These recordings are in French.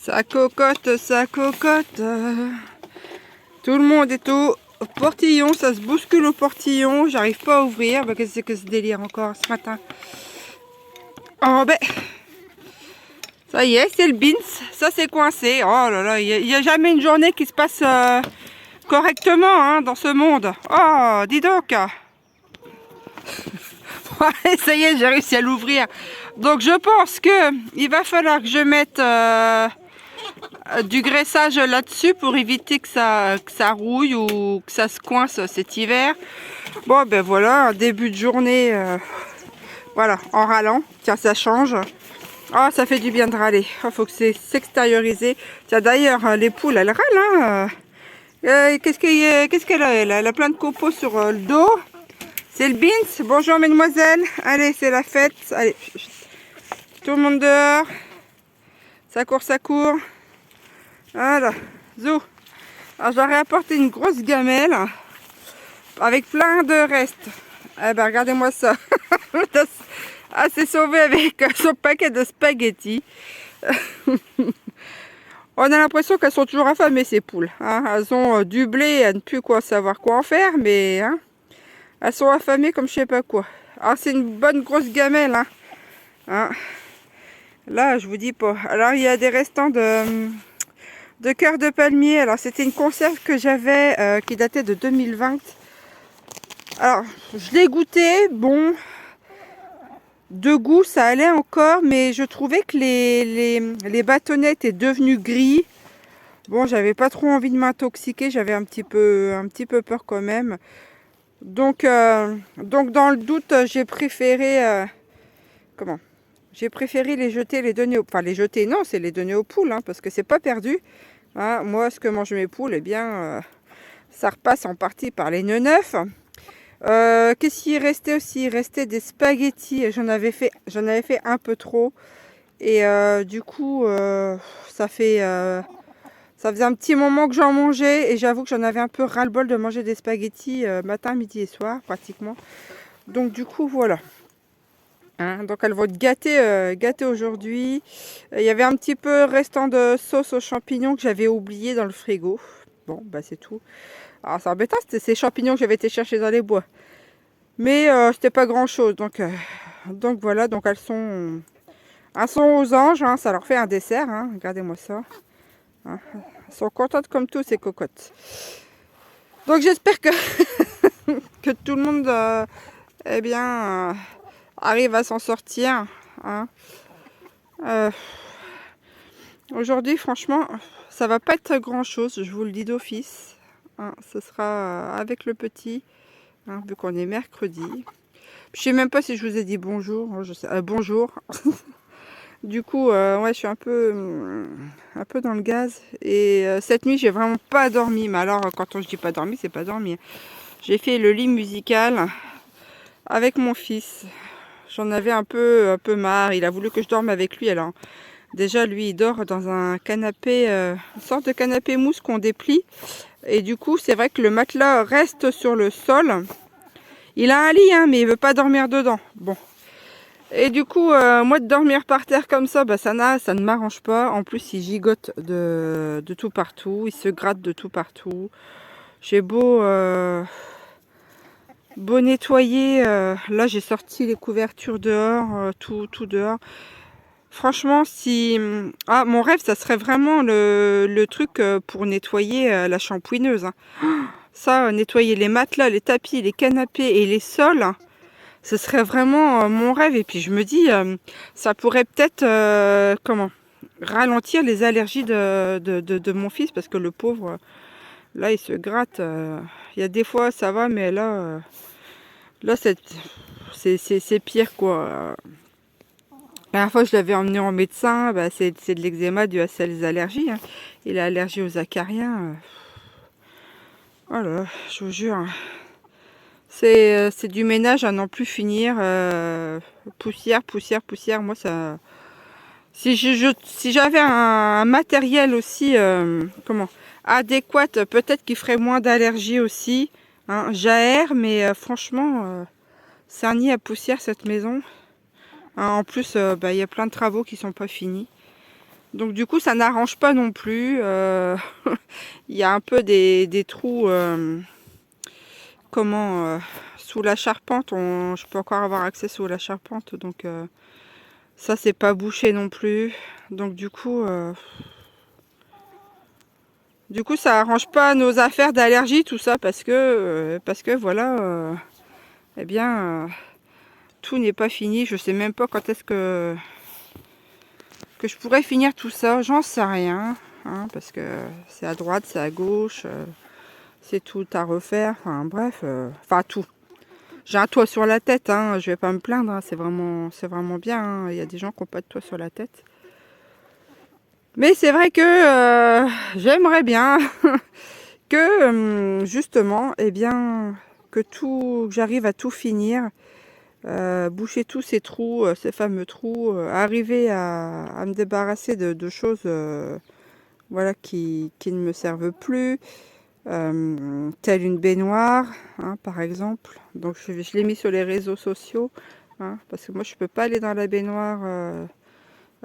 Ça cocotte, ça cocotte. Tout le monde est au portillon, ça se bouscule au portillon. J'arrive pas à ouvrir. Bah, qu'est-ce que c'est que ce délire encore ce matin? Oh ben, ça y est, c'est le bins. Ça c'est coincé. Oh là là, il n'y a jamais une journée qui se passe correctement hein, dans ce monde. Oh, dis donc. Ouais, ça y est, j'ai réussi à l'ouvrir. Donc je pense que il va falloir que je mette du graissage là-dessus pour éviter que ça rouille ou que ça se coince cet hiver. Bon ben voilà, un début de journée voilà, en râlant. Tiens, ça change. Ah, ça fait du bien de râler. Il faut que c'est s'extérioriser. Tiens, d'ailleurs, les poules, elles râlent. Hein. Qu'est-ce qu'elle a? Elle a plein de copeaux sur le dos. C'est le Beans. Bonjour, mesdemoiselles. Allez, c'est la fête. Allez, tout le monde dehors. Ça court, ça court. Voilà. Zou. Alors, j'aurais apporté une grosse gamelle avec plein de restes. Eh ben, regardez-moi ça. Ah, c'est sauvé avec son paquet de spaghettis. On a l'impression qu'elles sont toujours affamées, ces poules. Hein. Elles ont du blé à ne plus savoir quoi en faire, mais hein, elles sont affamées comme je sais pas quoi. Ah, c'est une bonne grosse gamelle. Hein. Hein. Là, je vous dis pas. Alors, il y a des restants de cœur de palmier. Alors, c'était une conserve que j'avais qui datait de 2020. Alors, je l'ai goûté. Bon, de goût, ça allait encore, mais je trouvais que les bâtonnets étaient devenus gris. Bon, j'avais pas trop envie de m'intoxiquer, j'avais un petit peu peur quand même. Donc dans le doute, j'ai préféré j'ai préféré les jeter, les donner enfin les jeter, non, c'est les donner aux poules, hein, parce que c'est pas perdu. Hein, moi, ce que mangent mes poules, eh bien, ça repasse en partie par les nœuds neufs. Qu'est-ce qu'il restait aussi? Il restait des spaghettis. J'en avais fait un peu trop. Et du coup, ça faisait un petit moment que j'en mangeais. Et j'avoue que j'en avais un peu ras-le-bol de manger des spaghettis matin, midi et soir, pratiquement. Donc du coup, voilà. Hein, donc elles vont être gâtées aujourd'hui. Il y avait un petit peu restant de sauce aux champignons que j'avais oublié dans le frigo. Bon, bah c'est tout. Alors c'est embêtant, c'était ces champignons que j'avais été chercher dans les bois. Mais c'était pas grand chose. Donc voilà, donc elles sont aux anges, hein, ça leur fait un dessert. Hein, regardez-moi ça. Hein, elles sont contentes comme tout ces cocottes. Donc j'espère que, que tout le monde eh bien, arrive à s'en sortir. Hein. Aujourd'hui, franchement, ça va pas être grand chose, je vous le dis d'office. Hein, ce sera avec le petit, hein, vu qu'on est mercredi. Je sais même pas si je vous ai dit bonjour. Bonjour. Du coup, ouais, je suis un peu dans le gaz. Et cette nuit, j'ai vraiment pas dormi. Mais alors, quand je dis pas dormi, c'est pas dormi. J'ai fait le lit musical avec mon fils. J'en avais un peu marre. Il a voulu que je dorme avec lui. Alors, déjà, lui, il dort dans un canapé, une sorte de canapé mousse qu'on déplie. Et du coup, c'est vrai que le matelas reste sur le sol. Il a un lit, hein, mais il veut pas dormir dedans. Bon. Et du coup, moi de dormir par terre comme ça, bah, ça ne m'arrange pas. En plus, il gigote de tout partout. Il se gratte de tout partout. J'ai beau nettoyer. Là, j'ai sorti les couvertures dehors, tout dehors. Franchement, si... Ah, mon rêve, ça serait vraiment le truc pour nettoyer la shampouineuse. Hein. Ça, nettoyer les matelas, les tapis, les canapés et les sols, ce serait vraiment mon rêve. Et puis je me dis, ça pourrait peut-être ralentir les allergies de mon fils, parce que le pauvre, là, il se gratte. Il y a des fois, ça va, mais là, c'est pire, quoi. La dernière fois, je l'avais emmené en médecin, bah, c'est de l'eczéma dû à ses allergies. Hein. Il a allergie aux acariens. Voilà, je vous jure. C'est du ménage à n'en plus finir. Poussière. Moi, ça. Si j'avais un matériel aussi adéquat, peut-être qu'il ferait moins d'allergies aussi. Hein. J'aère, mais franchement, c'est un nid à poussière cette maison. Hein, en plus, il y a plein de travaux qui sont pas finis. Donc du coup, ça n'arrange pas non plus. Il y a un peu des trous, sous la charpente. Je peux encore avoir accès sous la charpente, donc ça c'est pas bouché non plus. Donc du coup, ça arrange pas nos affaires d'allergie, tout ça, parce que voilà, eh bien, tout n'est pas fini. Je sais même pas quand est-ce que je pourrais finir tout ça. J'en sais rien, hein, parce que c'est à droite, c'est à gauche, c'est tout à refaire. Enfin bref, enfin tout. J'ai un toit sur la tête, hein, je vais pas me plaindre. Hein, c'est vraiment bien. Hein. Il y a des gens qui n'ont pas de toit sur la tête. Mais c'est vrai que j'aimerais bien que justement, eh bien, que j'arrive à tout finir, boucher tous ces trous, ces fameux trous, arriver à me débarrasser de choses, voilà, qui ne me servent plus, telle une baignoire, hein, par exemple. Donc je l'ai mis sur les réseaux sociaux, hein, parce que moi je peux pas aller dans la baignoire.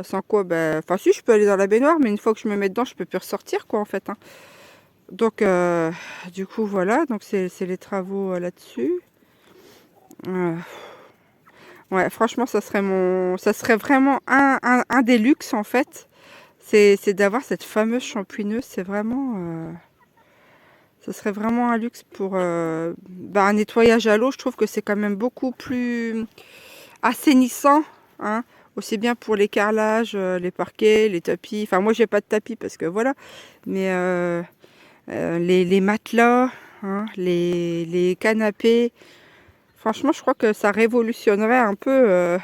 Sans quoi, ben, enfin si je peux aller dans la baignoire, mais une fois que je me mets dedans, je peux plus ressortir quoi en fait. Hein. Donc du coup voilà, donc c'est les travaux là-dessus. Ouais, franchement, ça serait vraiment un des luxes en fait. C'est d'avoir cette fameuse shampouineuse. C'est vraiment, ça serait vraiment un luxe pour un nettoyage à l'eau. Je trouve que c'est quand même beaucoup plus assainissant, hein. Aussi bien pour les carrelages, les parquets, les tapis. Enfin, moi, j'ai pas de tapis parce que voilà. Mais les matelas, hein, les canapés. Franchement, je crois que ça révolutionnerait un peu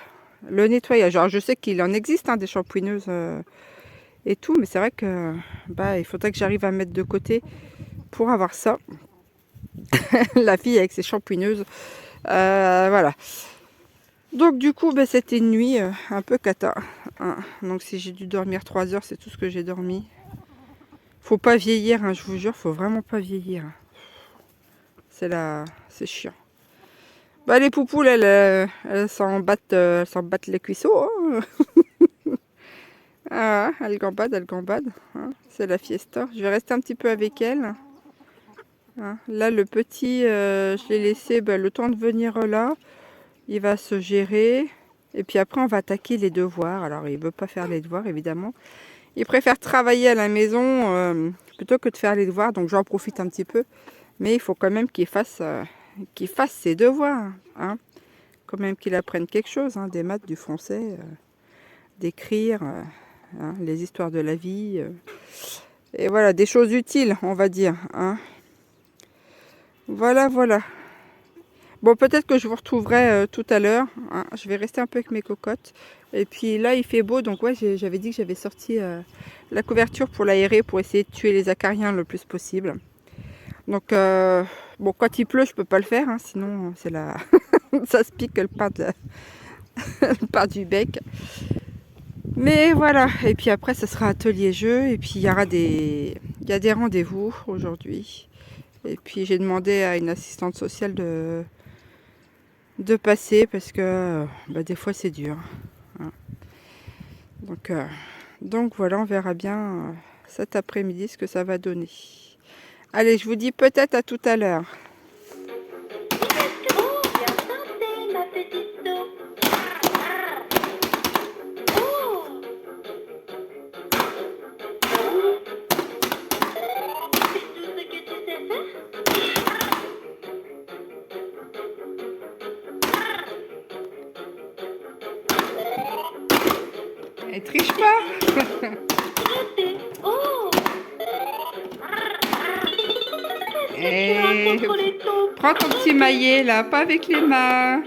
le nettoyage. Alors, je sais qu'il en existe hein, des shampouineuses et tout, mais c'est vrai que il faudrait que j'arrive à mettre de côté pour avoir ça. La fille avec ses shampouineuses. Voilà. Donc du coup, c'était une nuit un peu cata. Hein. Donc si j'ai dû dormir 3 heures, c'est tout ce que j'ai dormi. Faut pas vieillir, hein, je vous jure, faut vraiment pas vieillir. C'est chiant. Les poupoules, elles s'en battent les cuisseaux. Hein. Ah, elles gambadent. Hein. C'est la fiesta. Je vais rester un petit peu avec elles. Hein. Là, le petit, je l'ai laissé le temps de venir là. Il va se gérer. Et puis après, on va attaquer les devoirs. Alors, il veut pas faire les devoirs, évidemment. Il préfère travailler à la maison plutôt que de faire les devoirs. Donc, j'en profite un petit peu. Mais il faut quand même qu'il fasse ses devoirs. Hein. Quand même qu'il apprenne quelque chose. Hein, des maths, du français, d'écrire, hein, les histoires de la vie. Et voilà, des choses utiles, on va dire. Hein. Voilà. Bon, peut-être que je vous retrouverai tout à l'heure. Hein. Je vais rester un peu avec mes cocottes. Et puis là, il fait beau. Donc ouais, j'avais dit que j'avais sorti la couverture pour l'aérer, pour essayer de tuer les acariens le plus possible. Donc, bon, quand il pleut, je peux pas le faire. Hein, sinon, c'est la... ça se pique le part du bec. Mais voilà. Et puis après, ça sera atelier jeu. Et puis, il y a des rendez-vous aujourd'hui. Et puis, j'ai demandé à une assistante sociale de passer parce que des fois c'est dur. Hein. Donc voilà, on verra bien cet après-midi ce que ça va donner. Allez, je vous dis peut-être à tout à l'heure. Elle triche pas. Et... prends ton petit maillet là, pas avec les mains.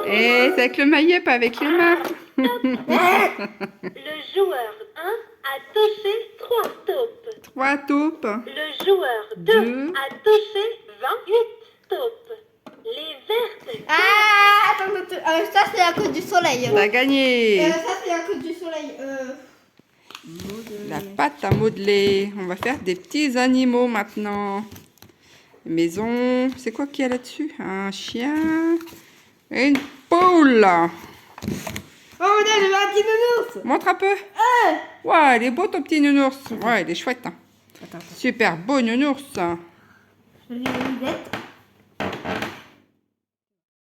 Et c'est avec le maillet, pas avec les mains. Le joueur 1 a touché 3 taupes. 3 taupes. Le joueur 2 a touché 28 taupes. Les vertes. Ah, attends, ça c'est à cause du soleil. T'as gagné. Ça c'est à cause du soleil. La pâte à modeler. On va faire des petits animaux maintenant. Maison. C'est quoi qu'il y a là-dessus? Un chien et une poule. Oh, regarde, j'ai un petit nounours. Montre un peu. Ouais, il est beau ton petit nounours. Ouais, il est chouette. Hein. Attends. Super beau nounours. Je vais les lunettes.